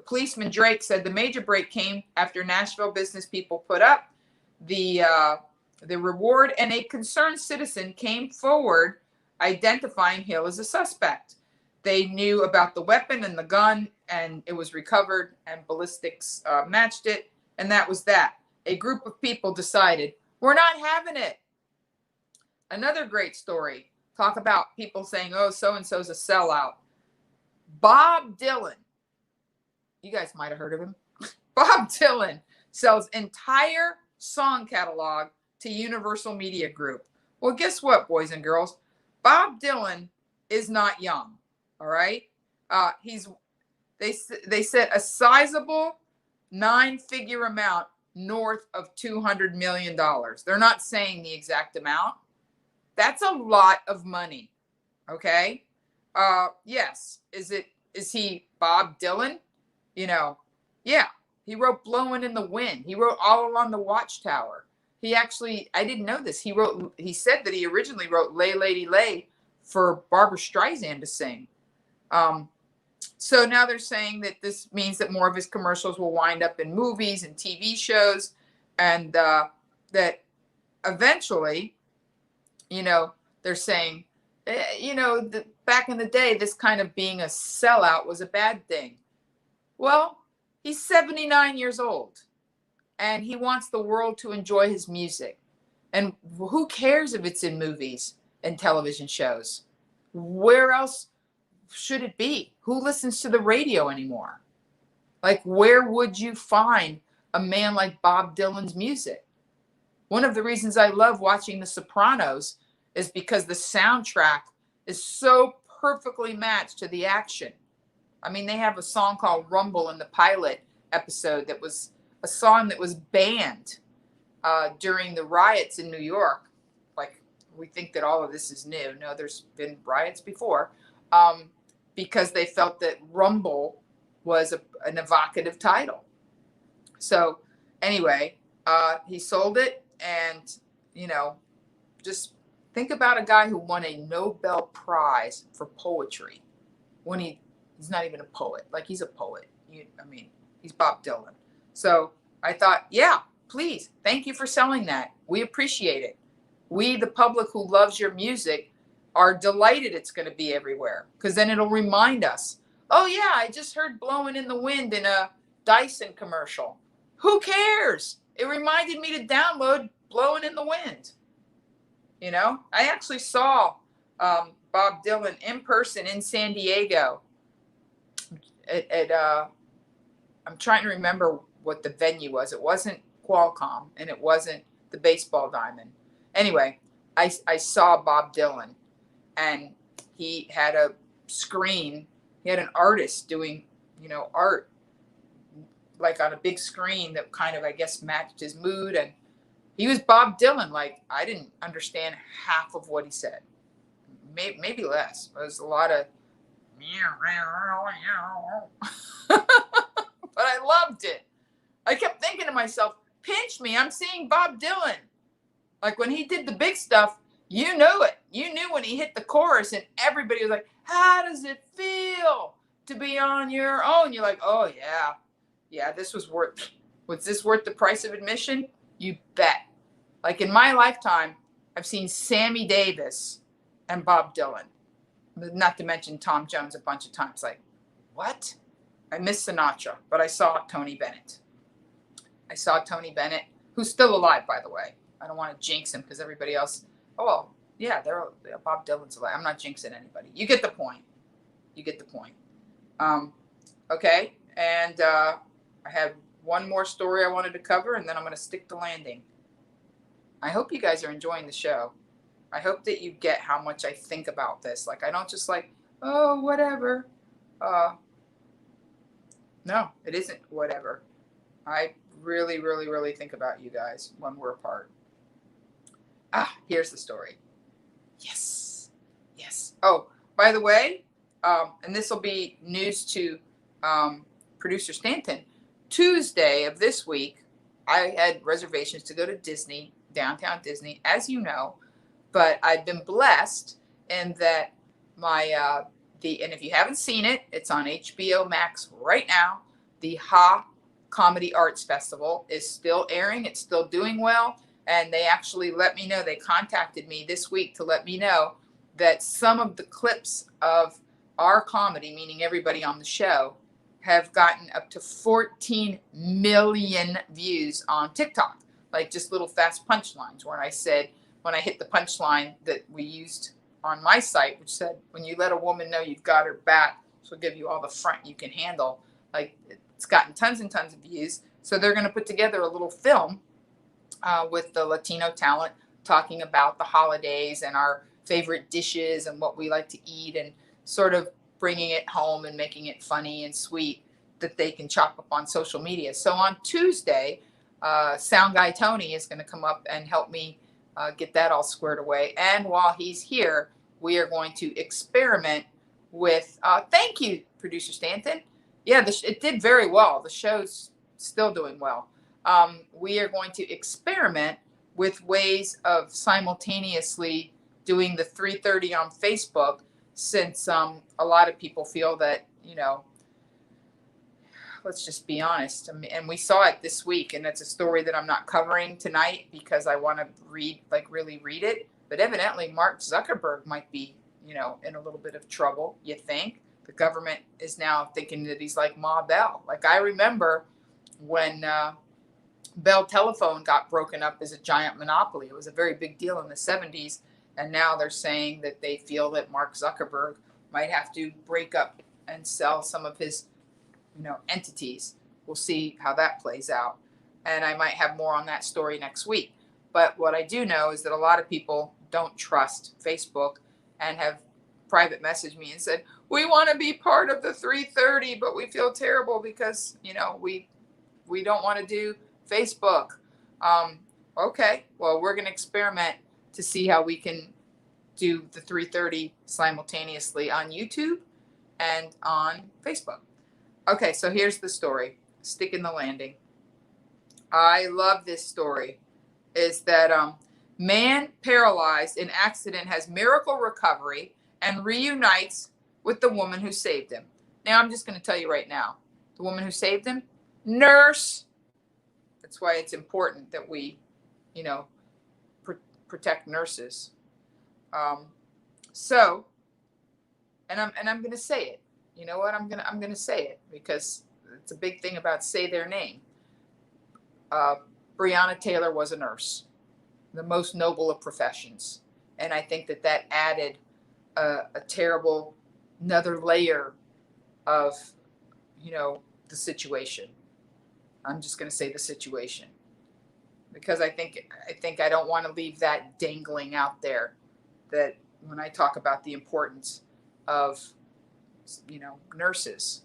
Policeman Drake said the major break came after Nashville business people put up the reward, and a concerned citizen came forward identifying Hill as a suspect. They knew about the weapon and the gun, and it was recovered, and ballistics matched it, and that was that. A group of people decided, we're not having it. Another great story. Talk about people saying, oh, so-and-so's a sellout. Bob Dylan. You guys might have heard of him. Bob Dylan sells entire song catalog to Universal Media Group. Well, guess what, boys and girls? Bob Dylan is not young. All right. They said a sizable 9-figure amount north of $200 million. They're not saying the exact amount. That's a lot of money. Okay. Yes. Is he Bob Dylan? You know, yeah. He wrote Blowing in the Wind. He wrote All Along the Watchtower. He actually, I didn't know this. He said that he originally wrote Lay Lady Lay for Barbra Streisand to sing. So now they're saying that this means that more of his commercials will wind up in movies and TV shows, and that eventually, you know, they're saying, you know, back in the day, this kind of being a sellout was a bad thing. Well, he's 79 years old, and he wants the world to enjoy his music. And who cares if it's in movies and television shows? Where else should it be? Who listens to the radio anymore? Like, where would you find a man like Bob Dylan's music? One of the reasons I love watching The Sopranos is because the soundtrack is so perfectly matched to the action. I mean, they have a song called Rumble in the pilot episode that was a song that was banned during the riots in New York. Like, we think that all of this is new. No, there's been riots before. Because they felt that Rumble was an evocative title. So anyway, he sold it, and, you know, just think about a guy who won a Nobel Prize for poetry when he's not even a poet. Like, he's a poet. I mean, he's Bob Dylan. So I thought, yeah, please, thank you for selling that. We appreciate it. We, the public who loves your music, are delighted it's going to be everywhere, because then it'll remind us, oh yeah, I just heard Blowing in the Wind in a Dyson commercial. Who cares? It reminded me to download Blowing in the Wind. You know, I actually saw Bob Dylan in person in San Diego I'm trying to remember what the venue was. It wasn't Qualcomm, and it wasn't the Baseball Diamond. Anyway, I saw Bob Dylan, and he had a screen. He had an artist doing, you know, art, like on a big screen that kind of, I guess, matched his mood. And he was Bob Dylan. Like, I didn't understand half of what he said. Maybe less. It was a lot of, but I loved it. I kept thinking to myself, pinch me, I'm seeing Bob Dylan. Like, when he did the big stuff, you knew it. You knew when he hit the chorus, and everybody was like, how does it feel to be on your own? You're like, oh yeah. Yeah, was this worth the price of admission? You bet. Like, in my lifetime, I've seen Sammy Davis and Bob Dylan. Not to mention Tom Jones a bunch of times. Like, what? I missed Sinatra, but I saw Tony Bennett. Who's still alive, by the way. I don't want to jinx him because everybody else, oh, well, yeah, Bob Dylan's alive. I'm not jinxing anybody. You get the point. Okay, and I have one more story I wanted to cover, and then I'm going to stick the landing. I hope you guys are enjoying the show. I hope that you get how much I think about this. Like, I don't just like, oh, whatever. No, it isn't whatever. I really, really, really think about you guys when we're apart. Here's the story. Yes. Yes. Oh, by the way, and this will be news to producer Stanton. Tuesday of this week, I had reservations to go to Disney, downtown Disney, as you know, but I've been blessed in that my and if you haven't seen it, it's on HBO Max right now. The Ha Comedy Arts Festival is still airing. It's still doing well. And they actually let me know, they contacted me this week to let me know that some of the clips of our comedy, meaning everybody on the show, have gotten up to 14 million views on TikTok. Like just little fast punchlines when I hit the punchline that we used on my site, which said, when you let a woman know you've got her back, she'll give you all the front you can handle. Like, it's gotten tons and tons of views. So they're going to put together a little film with the Latino talent talking about the holidays and our favorite dishes and what we like to eat, and sort of bringing it home and making it funny and sweet that they can chop up on social media. So on Tuesday, Sound Guy Tony is going to come up and help me get that all squared away. And while he's here, we are going to experiment with, thank you, producer Stanton. Yeah, it did very well. The show's still doing well. We are going to experiment with ways of simultaneously doing the 3:30 on Facebook, since a lot of people feel that, let's just be honest. And we saw it this week, and it's a story that I'm not covering tonight because I want to really read it. But evidently, Mark Zuckerberg might be, in a little bit of trouble, you think? The government is now thinking that he's like Ma Bell. Like, I remember when Bell Telephone got broken up as a giant monopoly. It was a very big deal in the 70s. And now they're saying that they feel that Mark Zuckerberg might have to break up and sell some of his, entities. We'll see how that plays out. And I might have more on that story next week. But what I do know is that a lot of people don't trust Facebook and have private messaged me and said, we want to be part of the 3:30, but we feel terrible because, we don't want to do Facebook. Okay, well, we're going to experiment to see how we can do the 3:30 simultaneously on YouTube and on Facebook. Okay, so here's the story. Stick in the landing. I love this story. Is that man paralyzed in accident has miracle recovery and reunites with the woman who saved him. Now, I'm just going to tell you right now, the woman who saved him, nurse. That's why it's important that we, protect nurses. So, and I'm going to say it. You know what? I'm going to say it because it's a big thing about say their name. Breonna Taylor was a nurse, the most noble of professions. And I think that added a terrible, another layer of, the situation. I'm just going to say the situation, because I think I don't want to leave that dangling out there, that when I talk about the importance of, nurses,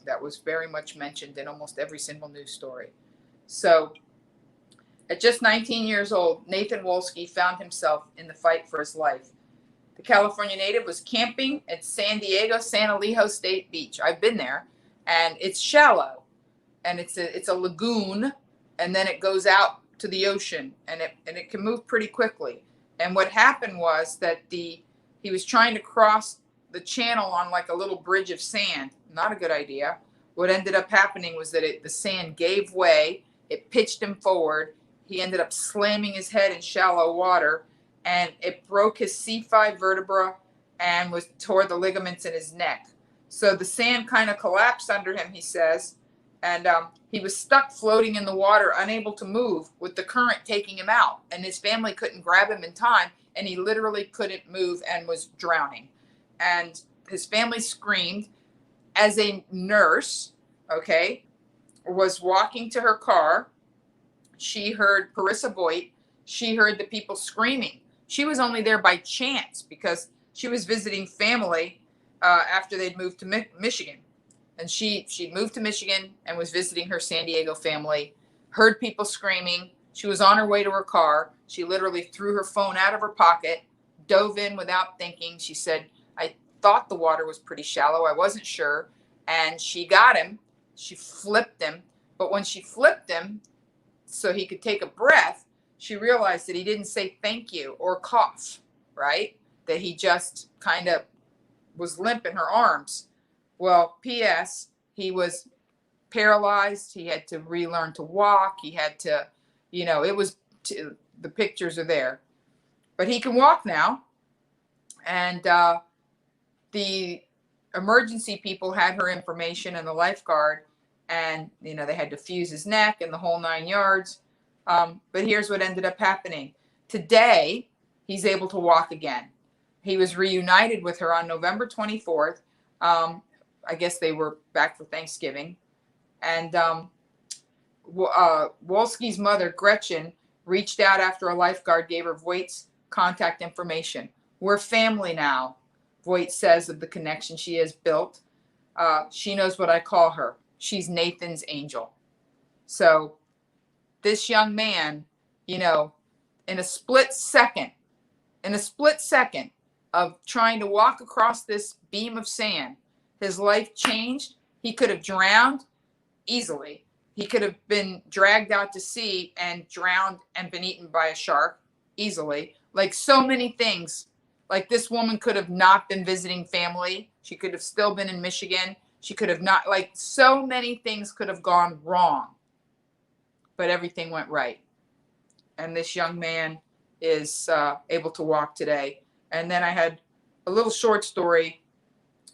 that was very much mentioned in almost every single news story. So at just 19 years old, Nathan Wolski found himself in the fight for his life. The California native was camping at San Diego San Elijo State Beach. I've been there, and it's shallow, and it's a lagoon, and then it goes out to the ocean, and it can move pretty quickly. And what happened was that he was trying to cross the channel on like a little bridge of sand. Not a good idea. What ended up happening was that the sand gave way. It pitched him forward. He ended up slamming his head in shallow water, and it broke his C5 vertebra and tore the ligaments in his neck. So the sand kind of collapsed under him, he says, and he was stuck floating in the water, unable to move, with the current taking him out. And his family couldn't grab him in time, and he literally couldn't move and was drowning. And his family screamed. As a nurse, was walking to her car, she heard Carissa Boyd. She heard the people screaming. She was only there by chance because she was visiting family after they'd moved to Michigan. And she moved to Michigan and was visiting her San Diego family, heard people screaming. She was on her way to her car. She literally threw her phone out of her pocket, dove in without thinking. She said, I thought the water was pretty shallow. I wasn't sure. And she got him. She flipped him. But when she flipped him so he could take a breath, she realized that he didn't say thank you or cough, right? That he just kind of was limp in her arms. Well, P.S., he was paralyzed. He had to relearn to walk. He had to, the pictures are there. But he can walk now. And the emergency people had her information and the lifeguard. And, they had to fuse his neck and the whole 9 yards. But here's what ended up happening. Today, he's able to walk again. He was reunited with her on November 24th. I guess they were back for Thanksgiving. And Wolski's mother, Gretchen, reached out after a lifeguard gave her Voight's contact information. We're family now, Voight says of the connection she has built. She knows what I call her. She's Nathan's angel. So this young man, in a split second of trying to walk across this beam of sand, his life changed. He could have drowned easily. He could have been dragged out to sea and drowned and been eaten by a shark easily. Like so many things. Like this woman could have not been visiting family. She could have still been in Michigan. She could have not, like so many things could have gone wrong. But everything went right. And this young man is able to walk today. And then I had a little short story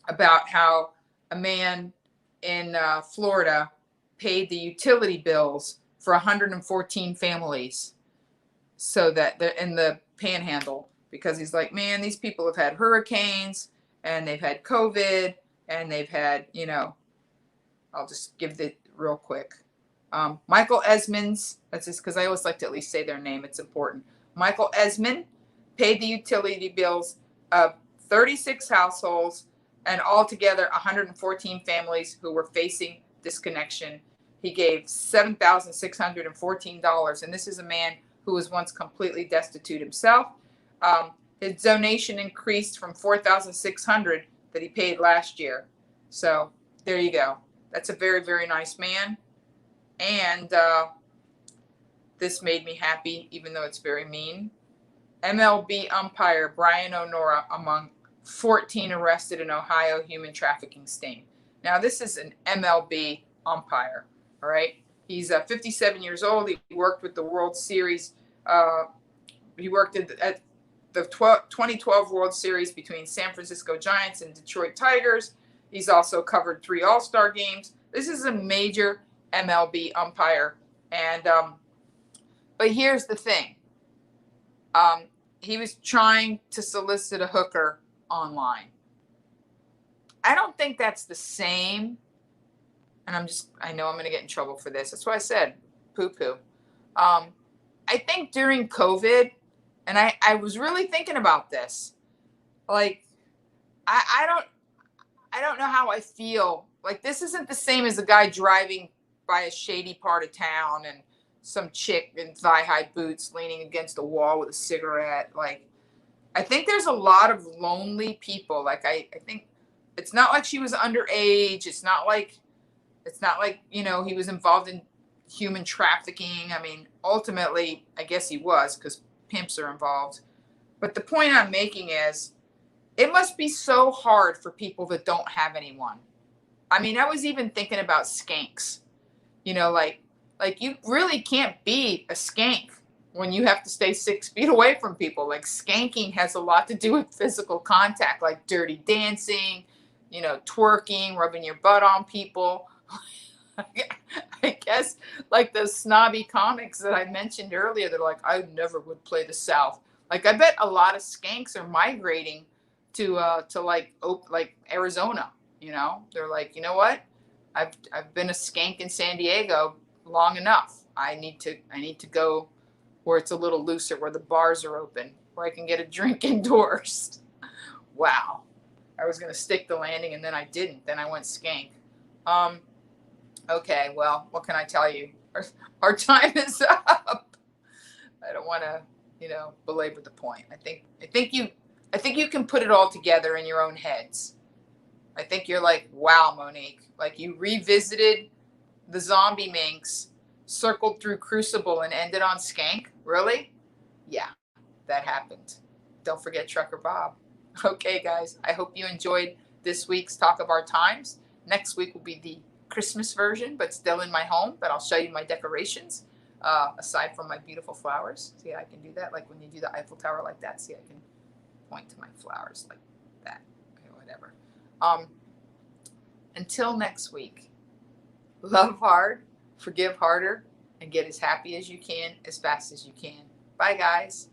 about how a man in Florida paid the utility bills for 114 families, so that they're in the panhandle, because he's like, man, these people have had hurricanes and they've had COVID and they've had, I'll just give it real quick. Michael Esmonds, that's just because I always like to at least say their name. It's important. Michael Esmond paid the utility bills of 36 households and altogether 114 families who were facing disconnection. He gave $7,614. And this is a man who was once completely destitute himself. His donation increased from $4,600 that he paid last year. So there you go. That's a very, very nice man. And this made me happy, even though it's very mean. MLB umpire Brian O'Nora among 14 arrested in Ohio human trafficking sting. Now, this is an MLB umpire, all right? He's 57 years old. He worked with the World Series. He worked at the 2012 World Series between San Francisco Giants and Detroit Tigers. He's also covered 3 All-Star games. This is a major MLB umpire. And but here's the thing. He was trying to solicit a hooker online. I don't think that's the same. And I know I'm going to get in trouble for this. That's why I said poo-poo. I think during COVID, and I was really thinking about this. Like, I don't know how I feel. Like, this isn't the same as a guy driving by a shady part of town and some chick in thigh-high boots leaning against a wall with a cigarette. Like, I think there's a lot of lonely people. Like, I think it's not like she was underage. It's not like, he was involved in human trafficking. I mean, ultimately, I guess he was, because pimps are involved. But the point I'm making is, it must be so hard for people that don't have anyone. I mean, I was even thinking about skanks. Like you really can't be a skank when you have to stay 6 feet away from people. Like, skanking has a lot to do with physical contact, like dirty dancing, twerking, rubbing your butt on people. I guess like those snobby comics that I mentioned earlier, they're like, I never would play the South. Like, I bet a lot of skanks are migrating to like Arizona. They're like, you know what? I've been a skank in San Diego long enough. I need to go where it's a little looser, where the bars are open, where I can get a drink indoors. Wow. I was going to stick the landing and then I didn't. Then I went skank. Okay, well, what can I tell you? Our time is up. I don't want to, belabor the point. I think you can put it all together in your own heads. I think you're like, wow, Monique, like you revisited the zombie minks, circled through Crucible, and ended on Skank. Really? Yeah, that happened. Don't forget Trucker Bob. Okay, guys, I hope you enjoyed this week's Talk of Our Times. Next week will be the Christmas version, but still in my home. But I'll show you my decorations, aside from my beautiful flowers. See, I can do that. Like when you do the Eiffel Tower like that. See, I can point to my flowers like that. Okay, whatever. Until next week, love hard, forgive harder, and get as happy as you can, as fast as you can. Bye, guys.